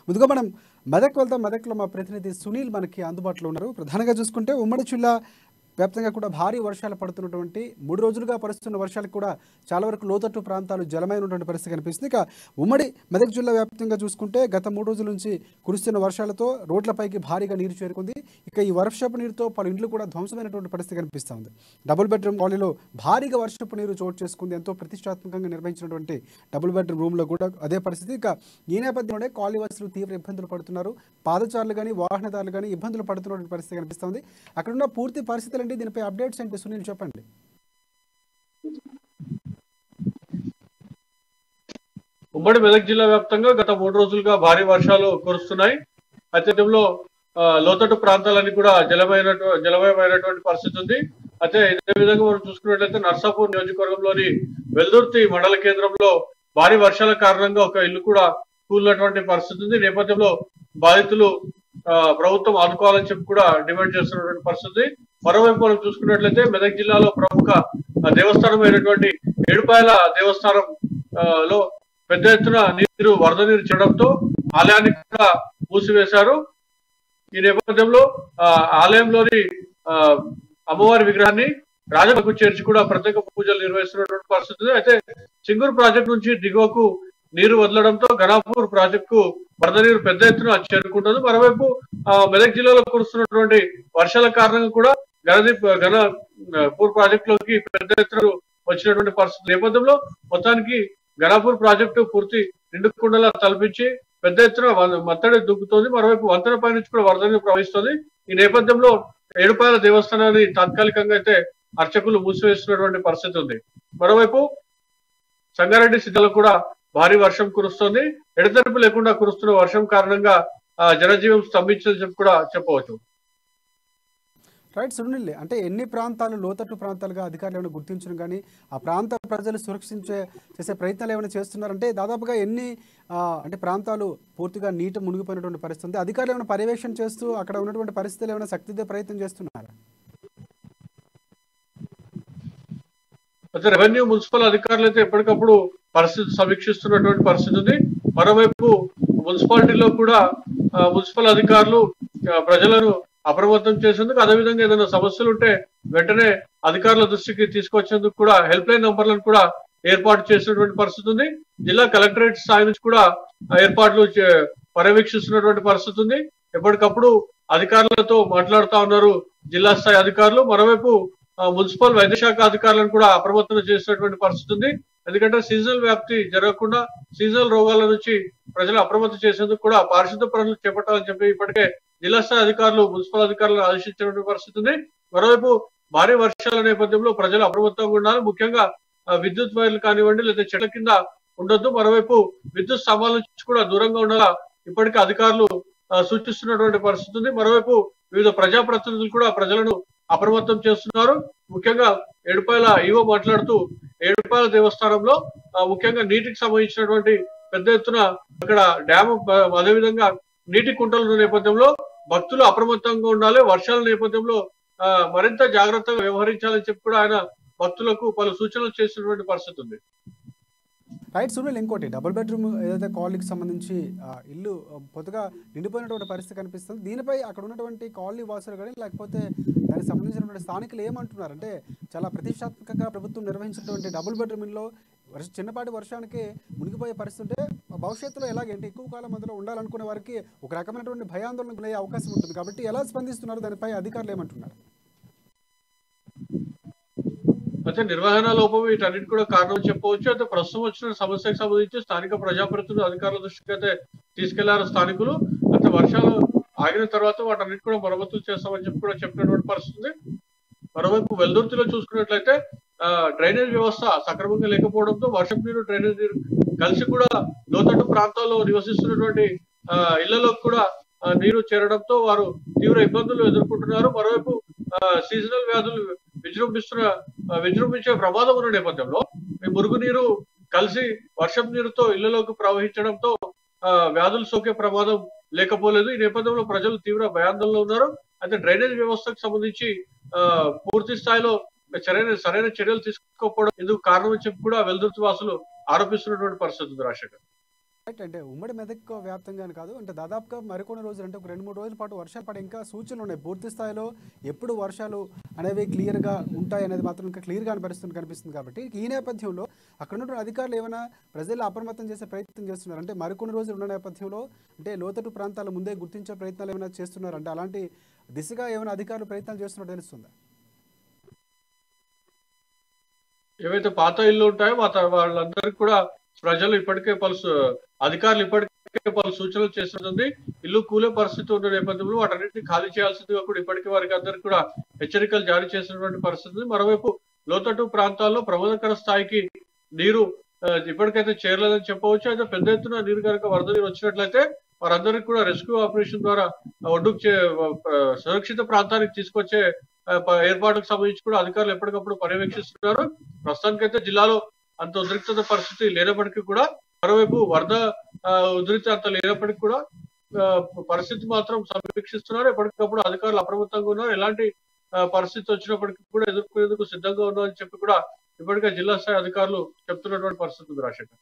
ముందుగా మనం మెదక్ వెళ్తాం. మెదక్లో మా ప్రతినిధి సునీల్ మనకి అందుబాటులో ఉన్నారు. ప్రధానంగా చూసుకుంటే ఉమ్మడి జిల్లా వ్యాప్తంగా కూడా భారీ వర్షాలు పడుతున్నటువంటి 3 రోజులుగా పరుస్తున్న వర్షాలకు కూడా చాలా వరకు లోతట్టు ప్రాంతాలు జలమైనటువంటి పరిస్థితి కనిపిస్తుంది. ఇక ఉమ్మడి మెదక్ జిల్లా వ్యాప్తంగా చూసుకుంటే గత 3 రోజుల నుంచి కురుస్తున్న వర్షాలతో రోడ్లపైకి భారీగా నీరు చేరుకుంది. ఇక ఈ వర్షపు నీరుతో పలు ఇండ్లు కూడా ధ్వంసమైనటువంటి పరిస్థితి కనిపిస్తూ ఉంది. డబుల్ బెడ్రూమ్ కాలనీలో భారీగా వర్షపు నీరు చోటు చేసుకుంది. ఎంతో ప్రతిష్టాత్మకంగా నిర్వహించినటువంటి డబుల్ బెడ్రూమ్ రూమ్లో కూడా అదే పరిస్థితి. ఇక ఈ నేపథ్యంలోనే కాలనీవాసులు తీవ్ర ఇబ్బందులు పడుతున్నారు. పాదచారులు కానీ వాహనదారులు కానీ ఇబ్బందులు పడుతున్నటువంటి పరిస్థితి కనిపిస్తుంది. అక్కడున్న పూర్తి పరిస్థితులు ఏంటి, దీనిపై అప్డేట్స్ ఏంటి సునీల్ చెప్పండి. ఉమ్మడి మెదక్ జిల్లా వ్యాప్తంగా గత 3 రోజులుగా భారీ వర్షాలు కురుస్తున్నాయి. అత్యంతంలో లోతట్టు ప్రాంతాలన్నీ కూడా జలమయమైనటువంటి పరిస్థితి ఉంది. అయితే ఇదే విధంగా మనం చూసుకున్నట్లయితే నర్సాపూర్ నియోజకవర్గంలోని వెల్దుర్తి మండల కేంద్రంలో భారీ వర్షాల కారణంగా ఒక ఇల్లు కూడా కూలినటువంటి పరిస్థితి ఉంది. నేపథ్యంలో బాధితులు ప్రభుత్వం ఆదుకోవాలని చెప్పి కూడా డిమాండ్ చేస్తున్నటువంటి పరిస్థితి. మరోవైపు మనం చూసుకున్నట్లయితే మెదక్ జిల్లాలో ప్రముఖ దేవస్థానం అయినటువంటి ఏడుపాయల దేవస్థానం లో పెద్ద ఎత్తున వరద నీరు చేరడంతో ఆలయాన్ని కూడా మూసివేశారు. ఈ నేపథ్యంలో ఆలయంలోని అమ్మవారి విగ్రహాన్ని రాజకు చేర్చి కూడా ప్రత్యేక పూజలు నిర్వహిస్తున్నటువంటి పరిస్థితి. అయితే సింగూరు ప్రాజెక్టు నుంచి దిగువకు నీరు వదలడంతో ఘనాపూర్ ప్రాజెక్టుకు వరద నీరు పెద్ద ఎత్తున చేరుకుంటుంది. మరోవైపు మెదక్ జిల్లాలో కురుస్తున్నటువంటి వర్షాల కారణంగా కూడా ఘనపూర్ ప్రాజెక్టులోకి పెద్ద ఎత్తున వచ్చినటువంటి పరిస్థితి నేపథ్యంలో మొత్తానికి ఘనాపూర్ ప్రాజెక్టు పూర్తి నిండుకుండలా తలపించి పెద్ద ఎత్తున మత్తడి దుక్కుతోంది. మరోవైపు వంతెన పై నుంచి కూడా వరద నీరు ప్రవహిస్తుంది. ఈ నేపథ్యంలో ఏడుపాయల దేవస్థానాన్ని తాత్కాలికంగా అయితే అర్చకులు మూసివేస్తున్నటువంటి పరిస్థితి ఉంది. మరోవైపు సంగారెడ్డి సిద్ధాలో కూడా భారీ వర్షం కురుస్తోంది. ఎడతెరిపి లేకుండా కురుస్తున్న వర్షం కారణంగా జనజీవం స్తంభించని చెప్పి కూడా చెప్పవచ్చు. రైట్ సునీల్, అంటే ఎన్ని ప్రాంతాలు లోతట్టు ప్రాంతాలుగా అధికారులు ఏమైనా గుర్తించడం కానీ ఆ ప్రాంత ప్రజలు చేసే ప్రయత్నాలు ఏమైనా చేస్తున్నారంటే దాదాపుగా ఎన్ని అంటే ప్రాంతాలు పూర్తిగా నీట మునిగిపోయినటువంటి పరిస్థితి ఉంది. అధికారులు ఏమైనా పర్యవేక్షణ చేస్తూ అక్కడ ఉన్నటువంటి పరిస్థితులు ఏమైనా శక్తిదే ప్రయత్నం చేస్తున్నారా? అయితే రెవెన్యూ మున్సిపల్ అధికారులు అయితే ఎప్పటికప్పుడు పరిస్థితి సమీక్షిస్తున్నటువంటి పరిస్థితి ఉంది. మరోవైపు మున్సిపాలిటీలో కూడా మున్సిపల్ అధికారులు ప్రజలను అప్రమత్తం చేసేందుకు, అదేవిధంగా ఏదైనా సమస్యలు ఉంటే వెంటనే అధికారుల దృష్టికి తీసుకొచ్చేందుకు కూడా హెల్ప్ లైన్ నంబర్లను కూడా ఏర్పాటు చేసినటువంటి పరిస్థితి ఉంది. జిల్లా కలెక్టరేట్ స్థాయి నుంచి కూడా ఏర్పాట్లు పర్యవేక్షిస్తున్నటువంటి పరిస్థితి ఉంది. ఎప్పటికప్పుడు అధికారులతో మాట్లాడుతూ ఉన్నారు జిల్లా స్థాయి అధికారులు. మరోవైపు మున్సిపల్ వైద్యశాఖ అధికారులను కూడా అప్రమత్తం చేసినటువంటి పరిస్థితి ఉంది. ఎందుకంటే సీజనల్ వ్యాప్తి జరగకుండా సీజనల్ రోగాల నుంచి ప్రజలు అప్రమత్తం చేసేందుకు కూడా పారిశుద్ధ పనులు చేపట్టాలని చెప్పి ఇప్పటికే జిల్లా స్థాయి అధికారులు మున్సిపల్ అధికారులను ఆదేశించినటువంటి పరిస్థితి ఉంది. మరోవైపు భారీ వర్షాల నేపథ్యంలో ప్రజలు అప్రమత్తంగా ఉండాలి. ముఖ్యంగా విద్యుత్ వైర్లు కానివ్వండి లేదా చెట్ల కింద ఉండొద్దు. మరోవైపు విద్యుత్ స్తంభాల నుంచి కూడా దూరంగా ఉండాలా ఇప్పటికే అధికారులు సూచిస్తున్నటువంటి పరిస్థితి ఉంది. మరోవైపు వివిధ ప్రజాప్రతినిధులు కూడా ప్రజలను అప్రమత్తం చేస్తున్నారు. ముఖ్యంగా ఏడుపాయల ఈవో మాట్లాడుతూ ఏడుపాయల దేవస్థానంలో ముఖ్యంగా నీటికి సంబంధించినటువంటి పెద్ద ఎత్తున అక్కడ డ్యాము, అదేవిధంగా నీటి కుంటల నేపథ్యంలో భక్తులు అప్రమత్తంగా ఉండాలి. వర్షాల నేపథ్యంలో మరింత జాగ్రత్తగా వ్యవహరించాలని చెప్పి కూడా ఆయన భక్తులకు పలు సూచనలు చేసినటువంటి పరిస్థితి ఉంది. రైట్ సునీల్, ఇంకోటి డబుల్ బెడ్రూమ్ ఏదైతే కాలనీకి సంబంధించి ఇల్లు పొద్దుగా నిండిపోయినటువంటి పరిస్థితి కనిపిస్తుంది. దీనిపై అక్కడ ఉన్నటువంటి కాలనీ వాసులు కానీ లేకపోతే దానికి సంబంధించినటువంటి స్థానికులు ఏమంటున్నారు అంటే చాలా ప్రతిష్టాత్మకంగా ప్రభుత్వం నిర్వహించినటువంటి డబుల్ బెడ్రూమ్ ఇల్లో చిన్నపాటి వర్షానికి మునిగిపోయే పరిస్థితి ఉంటే భవిష్యత్తులో ఎలాగంటే ఎక్కువ కాలం అందులో ఉండాలనుకునే వారికి ఒక రకమైనటువంటి భయాందోళనకు గురయ్యే అవకాశం ఉంటుంది. కాబట్టి ఎలా స్పందిస్తున్నారు దానిపై అధికారులు ఏమంటున్నారు? అయితే నిర్వహణ లోపం వీటన్నిటి కూడా కారణం చెప్పవచ్చు. అయితే ప్రస్తుతం వచ్చిన సమస్యకు సంబంధించి స్థానిక ప్రజాప్రతినిధులు అధికారుల దృష్టికి అయితే తీసుకెళ్లారు స్థానికులు. అయితే వర్షాలు ఆగిన తర్వాత వాటన్నిటి కూడా మరమ్మతులు చేస్తామని చెప్పి కూడా చెప్పినటువంటి పరిస్థితి. మరోవైపు వెల్దుర్తిలో చూసుకున్నట్లయితే డ్రైనేజ్ వ్యవస్థ సక్రమంగా లేకపోవడంతో వర్షపు నీరు డ్రైనేజ్ నీరు కలిసి కూడా లోతట్టు ప్రాంతాల్లో నివసిస్తున్నటువంటి ఇళ్లలో కూడా నీరు చేరడంతో వారు తీవ్ర ఇబ్బందులు ఎదుర్కొంటున్నారు. మరోవైపు సీజనల్ వ్యాధులు విజృంభించే ప్రమాదం ఉన్న నేపథ్యంలో మురుగునీరు కలిసి వర్షపు నీరుతో ఇళ్లలోకి ప్రవహించడంతో వ్యాధులు సోకే ప్రమాదం లేకపోలేదు. ఈ నేపథ్యంలో ప్రజలు తీవ్ర భయాందోళనలో ఉన్నారు. అయితే డ్రైనేజ్ వ్యవస్థకు సంబంధించి పూర్తి స్థాయిలో సరైన చర్యలు తీసుకోకపోవడం ఇందుకు కారణం చెప్పి కూడా వెల్దుర్తి వాసులు ఆరోపిస్తున్నటువంటి పరిస్థితి ఉంది. రాజశేఖర్. రైట్. అంటే ఉమ్మడి మెదక్ వ్యాప్తంగానే కాదు, అంటే దాదాపుగా మరికొన్ని రోజులు, అంటే ఒక 2-3 రోజుల పాటు వర్షాలు పడే ఇంకా సూచనలు ఉన్నాయి. పూర్తి స్థాయిలో ఎప్పుడు వర్షాలు అనేవి క్లియర్గా ఉంటాయి అనేది మాత్రం ఇంకా క్లియర్గా కనిపిస్తుంది కాబట్టి ఈ నేపథ్యంలో అక్కడ ఉన్న అధికారులు ఏమైనా ప్రజలు అప్రమత్తం చేసే ప్రయత్నం చేస్తున్నారు అంటే మరికొన్ని రోజులు ఉన్న నేపథ్యంలో, అంటే లోతట్టు ప్రాంతాలు ముందే గుర్తించే ప్రయత్నాలు ఏమైనా చేస్తున్నారు అంటే అలాంటి దిశగా ఏమైనా అధికారులు ప్రయత్నాలు చేస్తున్నట్టు తెలుస్తుందా? ఏవైతే పాత ఇల్లు ఉంటాయో వాళ్ళందరికీ కూడా ప్రజలు ఇప్పటికే అధికారులు ఇప్పటికే పలు సూచనలు చేస్తుంది. ఇల్లు కూలే పరిస్థితి ఉన్న నేపథ్యంలో వాటన్నింటినీ ఖాళీ చేయాల్సిందిగా కూడా ఇప్పటికే వారికి అందరికీ కూడా హెచ్చరికలు జారీ చేసినటువంటి పరిస్థితి. మరోవైపు లోతట్టు ప్రాంతాల్లో ప్రమాదకర స్థాయికి నీరు ఇప్పటికైతే చేరలేదని చెప్పవచ్చు. అయితే పెద్ద ఎత్తున నీరు కనుక వరద నీరు వచ్చినట్లయితే వారందరికీ కూడా రెస్క్యూ ఆపరేషన్ ద్వారా ఒడ్డుకు సురక్షిత ప్రాంతానికి తీసుకొచ్చే ఏర్పాటుకు సంబంధించి కూడా అధికారులు ఎప్పటికప్పుడు పర్యవేక్షిస్తున్నారు. ప్రస్తుతానికైతే జిల్లాలో అంత ఉద్రిక్తత పరిస్థితి లేనప్పటికీ కూడా, మరోవైపు వరద ఉధృతి అంత లేనప్పటికీ కూడా పరిస్థితి మాత్రం సమీక్షిస్తున్నారు. ఎప్పటికప్పుడు అధికారులు అప్రమత్తంగా ఉన్నారు. ఎలాంటి పరిస్థితి వచ్చినప్పటికీ కూడా ఎదుర్కొనేందుకు సిద్ధంగా ఉన్నారని చెప్పి కూడా ఇప్పటికే జిల్లా స్థాయి అధికారులు చెప్తున్నటువంటి పరిస్థితి ఉంది రాజశేఖర్.